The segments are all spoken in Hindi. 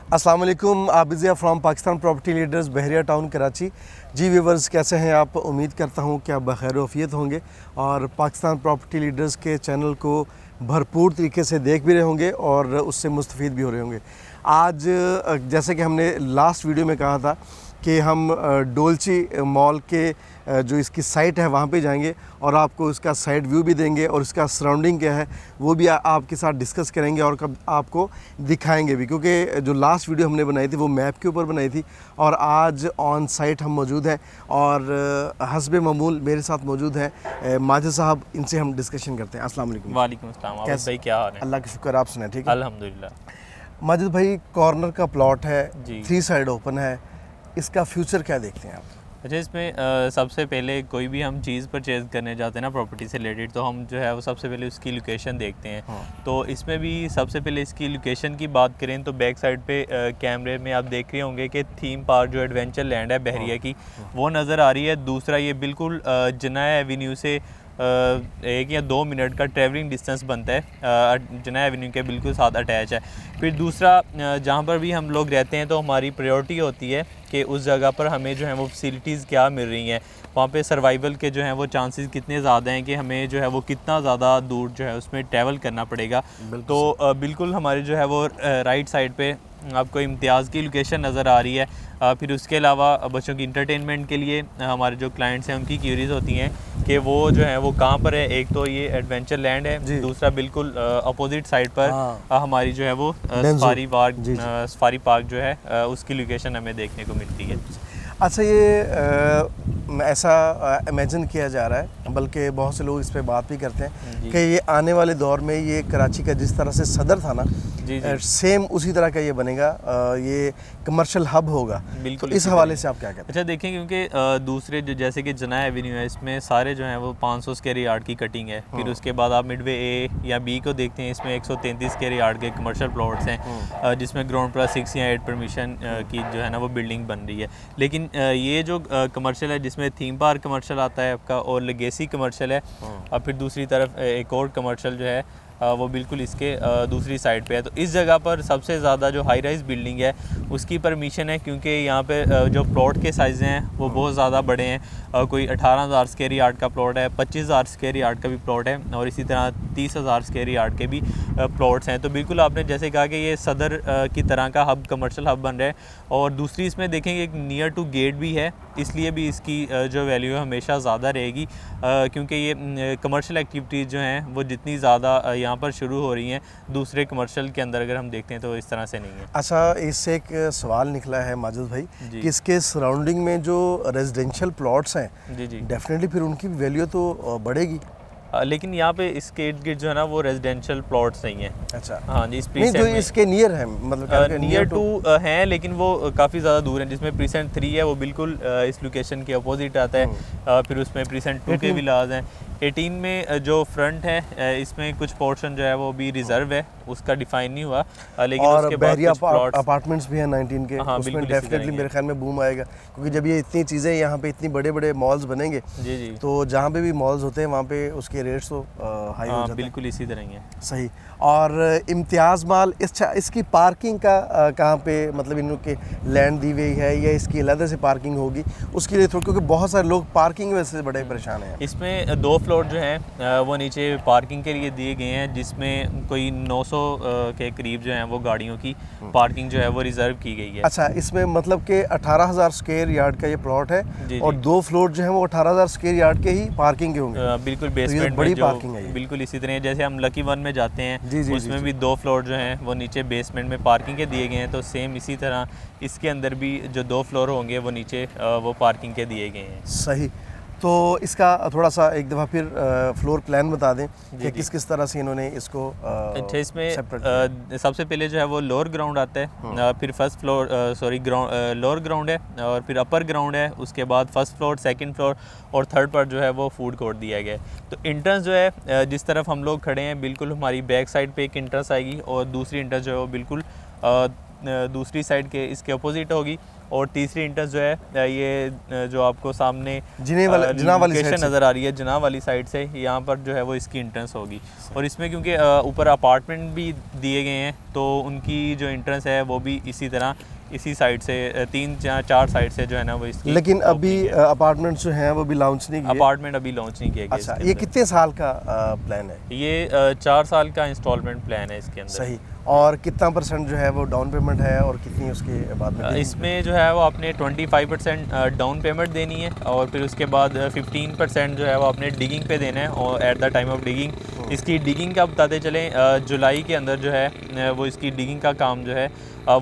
अस्सलाम वालेकुम, Abizia from Pakistan property leaders, Bahria town Karachi. जी व्यूवर्स, कैसे हैं आप? उम्मीद करता हूं कि आप बखैर वफ़ियत होंगे और पाकिस्तान प्रॉपर्टी लीडर्स के चैनल को भरपूर तरीके से देख भी रहे होंगे और उससे मुस्तफ़ीद भी हो रहे होंगे। आज जैसे कि हमने लास्ट वीडियो में कहा था कि हम डोलची मॉल के जो इसकी साइट है वहाँ पे जाएंगे और आपको इसका साइड व्यू भी देंगे और इसका सराउंडिंग क्या है वो भी आपके साथ डिस्कस करेंगे और कब आपको दिखाएंगे भी, क्योंकि जो लास्ट वीडियो हमने बनाई थी वो मैप के ऊपर बनाई थी और आज ऑन साइट हम मौजूद हैं और हस्बे मामूल मेरे साथ मौजूद हैं माजिद साहब। इनसे हम डिस्कशन करते हैं। अस्सलाम वालेकुम। वालेकुम अस्सलाम। कैसे भाई क्या हाल है? अल्लाह का शुक्र, आप सुनाए? ठीक है अल्हम्दुलिल्लाह। माजिद भाई, कॉर्नर का प्लॉट है, जी। 3 साइड ओपन है, इसका फ्यूचर क्या देखते हैं आप? अच्छा, इसमें सबसे पहले कोई भी हम चीज़ परचेज़ करने जाते हैं ना प्रॉपर्टी से रिलेटेड, तो हम जो है वो सबसे पहले उसकी लोकेशन देखते हैं। हाँ। तो इसमें भी सबसे पहले इसकी लोकेशन की बात करें तो बैक साइड पे कैमरे में आप देख रहे होंगे कि थीम पार्क जो एडवेंचर लैंड है बहरिया की, वो नज़र आ रही है। दूसरा, ये बिल्कुल जनाया एवेन्यू से 1 या 2 मिनट का ट्रैवलिंग डिस्टेंस बनता है, जनाया एवेन्यू के बिल्कुल साथ अटैच है। फिर दूसरा, जहाँ पर भी हम लोग रहते हैं तो हमारी प्रायोरिटी होती है कि उस जगह पर हमें जो है वो फैसिलिटीज़ क्या मिल रही हैं, वहाँ पे सर्वाइवल के जो हैं वो चांसेस कितने ज़्यादा हैं कि हमें जो है वो कितना ज़्यादा दूर जो है उसमें ट्रैवल करना पड़ेगा। तो बिल्कुल हमारे जो है वो राइट साइड पे आपको इम्तियाज़ की लोकेशन नज़र आ रही है। फिर उसके अलावा बच्चों की इंटरटेनमेंट के लिए हमारे जो क्लाइंट्स हैं उनकी क्यूरीज होती हैं कि वो जो है वो कहाँ पर है। एक तो ये एडवेंचर लैंड है, दूसरा बिल्कुल अपोजिट साइड पर हमारी जो है वो सफारी पार्क जो है उसकी लोकेशन हमें देखने को मिलती है। अच्छा, ये ऐसा इमेजिन किया जा रहा है, बल्कि बहुत से लोग इस पे बात भी करते हैं कि ये आने वाले दौर में ये कराची का जिस तरह से सदर था ना, सेम उसी तरह का ये बनेगा, ये कमर्शियल हब होगा। बिल्कुल। तो इस हवाले से आप क्या कहते हैं? अच्छा देखें, क्योंकि दूसरे जो जैसे कि जनाया एवेन्यू है, इसमें सारे जो हैं वो 500 स्क्वायर यार्ड की कटिंग है। फिर उसके बाद आप मिडवे ए या बी को देखते हैं, इसमें 133 स्क्वायर यार्ड के कमर्शियल प्लॉट्स हैं, जिसमें ग्राउंड प्लस 6 या 8 परमिशन की जो है ना वो बिल्डिंग बन रही है। लेकिन ये जो कमर्शियल है जिसमें थीम पार्क कमर्शियल आता है आपका और लेगेसी कमर्शियल है, और फिर दूसरी तरफ एक और कमर्शियल जो है वो बिल्कुल इसके दूसरी साइड पे है। तो इस जगह पर सबसे ज़्यादा जो हाई राइज बिल्डिंग है उसकी परमिशन है, क्योंकि यहाँ पे जो प्लॉट के साइज़ हैं वो बहुत ज़्यादा बड़े हैं। कोई 18,000 स्क्वायर यार्ड का प्लॉट है, 25,000 स्क्वायर यार्ड का भी प्लॉट है और इसी तरह 30,000 स्क्वायर यार्ड के भी प्लॉट्स हैं। तो बिल्कुल आपने जैसे कहा कि ये सदर की तरह का हब, कमर्शियल हब बन रहा है। और दूसरी इसमें देखेंगे एक नियर टू गेट भी है, इसलिए भी इसकी जो वैल्यू है हमेशा ज़्यादा रहेगी, क्योंकि ये कमर्शियल एक्टिविटीज़ जो हैं वो जितनी ज़्यादा यहाँ पर शुरू हो रही हैं, दूसरे कमर्शियल के अंदर अगर हम देखते हैं तो इस तरह से नहीं है। अच्छा, इससे एक सवाल निकला है माजिद भाई कि इसके सराउंडिंग में जो रेजिडेंशियल प्लॉट्स हैं, जी जी, डेफिनेटली फिर उनकी वैल्यू तो बढ़ेगी। लेकिन यहाँ पे इसके इर्द गिर्द जो है ना वो रेजिडेंशियल प्लॉट्स नहीं है। अच्छा, हाँ जी, इस नहीं जो इसके नियर है, मतलब नियर टू हैं, लेकिन वो काफ़ी ज़्यादा दूर हैं। जिसमें प्रीसेंट 3 है वो बिल्कुल इस लोकेशन के अपोजिट आता है। फिर उसमें प्रीसेंट 2 के विलाज हैं। 18 में जो फ्रंट है इसमें कुछ पोर्शन जो है वो भी रिजर्व है, उसका डिफाइन नहीं हुआ, लेकिन और उसके बाद कुछ प्लॉट्स अपार्टमेंट्स भी हैं 19 के। हाँ, उसमें डेफिनेटली मेरे ख्याल में बूम आएगा, क्योंकि जब ये इतनी चीज़ें यहाँ पे इतनी बड़े बड़े मॉल्स बनेंगे जी जी, तो जहाँ पे भी मॉल्स होते हैं वहाँ पे उसके रेट्स तो हाई हो जाते हैं। बिल्कुल इसी तरह ही है। सही। और इम्तियाज़ माल, इसकी पार्किंग का कहाँ पे, मतलब इन लोग के लैंड दी हुई है या इसकी अलग से पार्किंग होगी, उसके लिए थोड़ा, क्योंकि बहुत सारे लोग पार्किंग में से बड़े परेशान हैं। इसमें 2 फ्लोर जो हैं वो नीचे पार्किंग के लिए दिए गए हैं, जिसमें कोई 900 के करीब जो हैं वो गाड़ियों की पार्किंग जो है वो रिजर्व की गई है। अच्छा, इसमें मतलब कि 18,000 स्क्वायर यार्ड का ये प्लॉट है और 2 फ्लोर जो है वो 18,000 स्क्वायर यार्ड के ही पार्किंग के होंगे। बिल्कुल बेसमेंट बड़ी में जो पार्किंग है। बिल्कुल इसी तरह जैसे हम लकी वन में जाते हैं उसमें जी, भी 2 फ्लोर जो हैं वो नीचे बेसमेंट में पार्किंग के दिए गए हैं। तो सेम इसी तरह इसके अंदर भी जो 2 फ्लोर होंगे वो नीचे वो पार्किंग के दिए गए हैं। सही। तो इसका थोड़ा सा एक दफ़ा फिर फ्लोर प्लान बता दें कि किस किस तरह से इन्होंने इसको अच्छा, इसमें सबसे पहले जो है वो लोअर ग्राउंड आता है, फिर फर्स्ट फ्लोर लोअर ग्राउंड है और फिर अपर ग्राउंड है, उसके बाद फर्स्ट फ्लोर, सेकंड फ्लोर और थर्ड पर जो है वो फूड कोर्ट दिया गया है। तो इंट्रेंस जो है जिस तरफ हम लोग खड़े हैं बिल्कुल हमारी बैक साइड पे एक इंट्रेंस आएगी और दूसरी इंट्रेंस जो है वो बिल्कुल दूसरी साइड के इसके अपोजिट होगी। और तीसरी इंट्रेंस जो है ये जो आपको सामने जिन्हें वाला जिना वाली लोकेशन साइड से। नज़र आ रही है जिना वाली साइड से, यहाँ पर जो है वो इसकी इंट्रेंस होगी। और इसमें क्योंकि ऊपर अपार्टमेंट भी दिए गए हैं तो उनकी जो इंट्रेंस है वो भी इसी तरह इसी साइड से 3-4 साइड से जो है ना वो इसकी। लेकिन अभी अपार्टमेंट्स जो हैं वो भी लॉन्च नहीं किए। अपार्टमेंट अभी लॉन्च नहीं किया गया। अच्छा, ये कितने साल का प्लान है? ये 4 साल का इंस्टॉलमेंट प्लान है इसके अंदर। सही। और कितना % जो है वो डाउन पेमेंट है और कितनी उसके बाद में? इसमें जो है वो आपने 25% डाउन पेमेंट देनी है और फिर उसके बाद 15% जो है वो आपने डिगिंग पे देना है। और at the time of digging इसकी डिगिंग का बताते चलें जुलाई के अंदर जो है वो इसकी डिगिंग का काम जो है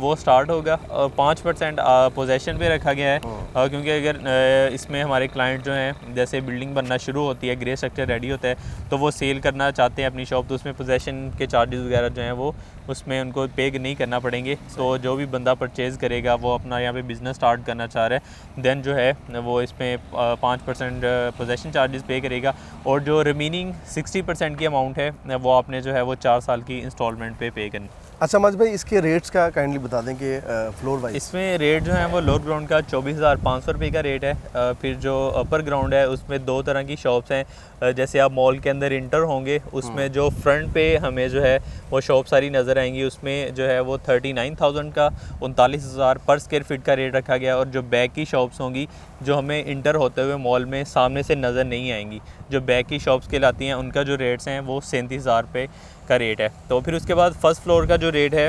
वो स्टार्ट होगा। 5% पोजेशन पे रखा गया है क्योंकि अगर इसमें हमारे क्लाइंट जो हैं जैसे बिल्डिंग बनना शुरू होती है, ग्रे स्ट्रक्चर रेडी होता है तो वो सेल करना चाहते हैं अपनी शॉप, तो उसमें पोजेशन के चार्जेस वगैरह जो हैं वो उसमें उनको पे नहीं करना पड़ेंगे। तो जो भी बंदा परचेज़ करेगा वो अपना यहाँ पे बिज़नेस स्टार्ट करना चाह रहा है देन जो है वो इसमें 5% पोजेशन चार्जेस पे करेगा और जो रिमेनिंग 60% की अमाउंट है वो आपने जो है वो 4 साल की इंस्टॉलमेंट पे करनी। अच्छा माजिद भाई, इसके रेट्स का काइंडली बता दें कि फ्लोर वाइज। इसमें रेट जो है वो लोअर ग्राउंड का 24,500 रुपये का रेट है। फिर जो अपर ग्राउंड है उसमें 2 तरह की शॉप्स हैं। जैसे आप मॉल के अंदर इंटर होंगे उसमें जो फ्रंट पे हमें जो है वो शॉप सारी नज़र आएंगी, उसमें जो है वो 39,000 का 39,000 पर स्क्वायर फीट का रेट रखा गया। और जो बैक की शॉप्स होंगी जो हमें इंटर होते हुए मॉल में सामने से नज़र नहीं आएंगी, जो बैक की शॉप्स कहलाती हैं, उनका जो रेट्स हैं वो 37,000 रुपये का रेट है। तो फिर उसके बाद फर्स्ट फ्लोर का जो रेट है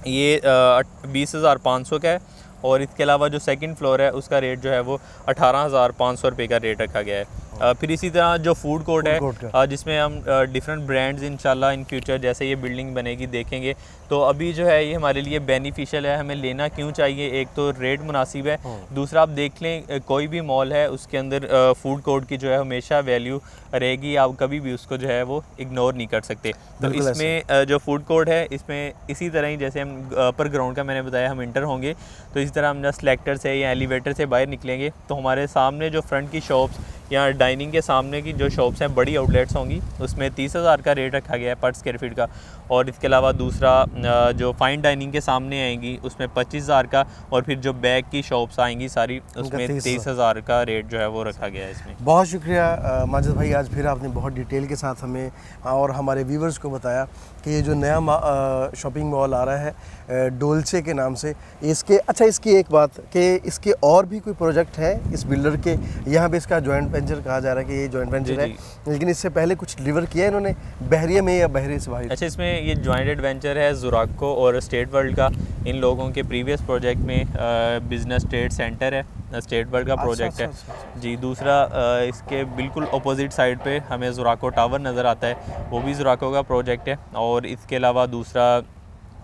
ये 20,500 का है और इसके अलावा जो सेकंड फ्लोर है उसका रेट जो है वो 18,500 रुपये का रेट रखा गया है। फिर इसी तरह जो फूड कोर्ट है जिसमें हम डिफरेंट ब्रांड्स इंशाल्लाह इन फ्यूचर जैसे ये बिल्डिंग बनेगी देखेंगे। तो अभी जो है ये हमारे लिए बेनिफिशियल है, हमें लेना क्यों चाहिए? एक तो रेट मुनासिब है, दूसरा आप देख लें कोई भी मॉल है उसके अंदर फूड कोर्ट की जो है हमेशा वैल्यू रहेगी, आप कभी भी उसको जो है वो इग्नोर नहीं कर सकते। तो इसमें जो फूड कोर्ट है इसमें इसी तरह ही जैसे हम अपर ग्राउंड का मैंने बताया हम इंटर होंगे तो इसी तरह हम जस्ट सेलेक्टर से या एलिवेटर से बाहर निकलेंगे तो हमारे सामने जो फ्रंट की शॉप्स या डाइनिंग के सामने की जो शॉप्स हैं बड़ी आउटलेट्स होंगी उसमें 30,000 का रेट रखा गया है पर स्क्वायर फीट का। और इसके अलावा दूसरा जो फाइन डाइनिंग के सामने आएंगी उसमें 25,000 का और फिर जो बैग की शॉप्स आएंगी सारी उसमें 23,000 का रेट जो है वो रखा गया है इसमें। बहुत शुक्रिया माजिद भाई, आज फिर आपने बहुत डिटेल के साथ हमें और हमारे व्यूवर्स को बताया कि ये जो नया शॉपिंग मॉल आ रहा है डोल्चे के नाम से, इसके अच्छा इसकी एक बात कि इसके और भी कोई प्रोजेक्ट है इस बिल्डर के? यहाँ पे इसका जॉइंट वेंचर कहा जा रहा है कि ये जॉइंट वेंचर है, लेकिन इससे पहले कुछ डिलीवर किया है इन्होंने बहरिया में या बहरे से बाहर? अच्छा, इसमें ये जॉइंटेड वेंचर है ज़ुराको और स्टेट वर्ल्ड का। इन लोगों के प्रीवियस प्रोजेक्ट में बिज़नेस ट्रेड सेंटर है, स्टेट वर्ल्ड का प्रोजेक्ट है जी। दूसरा इसके बिल्कुल अपोजिट साइड पे हमें ज़ुराको टावर नज़र आता है, वो भी ज़ुराको का प्रोजेक्ट है। और इसके अलावा दूसरा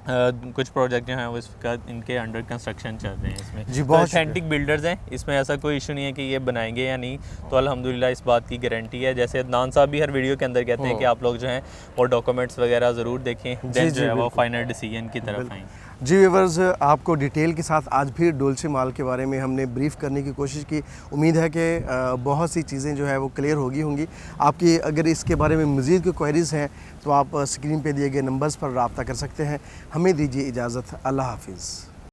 कुछ प्रोजेक्ट जो हैं वो इसका इनके अंडर कंस्ट्रक्शन चल रहे हैं इसमें जी। बहुत ऑथेंटिक बिल्डर्स हैं, इसमें ऐसा कोई इशू नहीं है कि ये बनाएंगे या नहीं, तो अल्हम्दुलिल्लाह इस बात की गारंटी है। जैसे अदनान साहब भी हर वीडियो के अंदर कहते हैं कि आप लोग जो हैं वो डॉक्यूमेंट्स वगैरह ज़रूर देखें, देन जो है वो फाइनल डिसीजन की तरफ आएँ। जी व्यूअर्स, आपको डिटेल के साथ आज फिर डोल्चे मॉल के बारे में हमने ब्रीफ करने की कोशिश की। उम्मीद है कि बहुत सी चीज़ें जो है वो क्लियर होंगी। आपकी अगर इसके बारे में मज़ीद कोई क्वेरीज़ हैं तो आप स्क्रीन पे दिए गए नंबर्स पर रब्ता कर सकते हैं। हमें दीजिए इजाज़त, अल्लाह हाफिज़।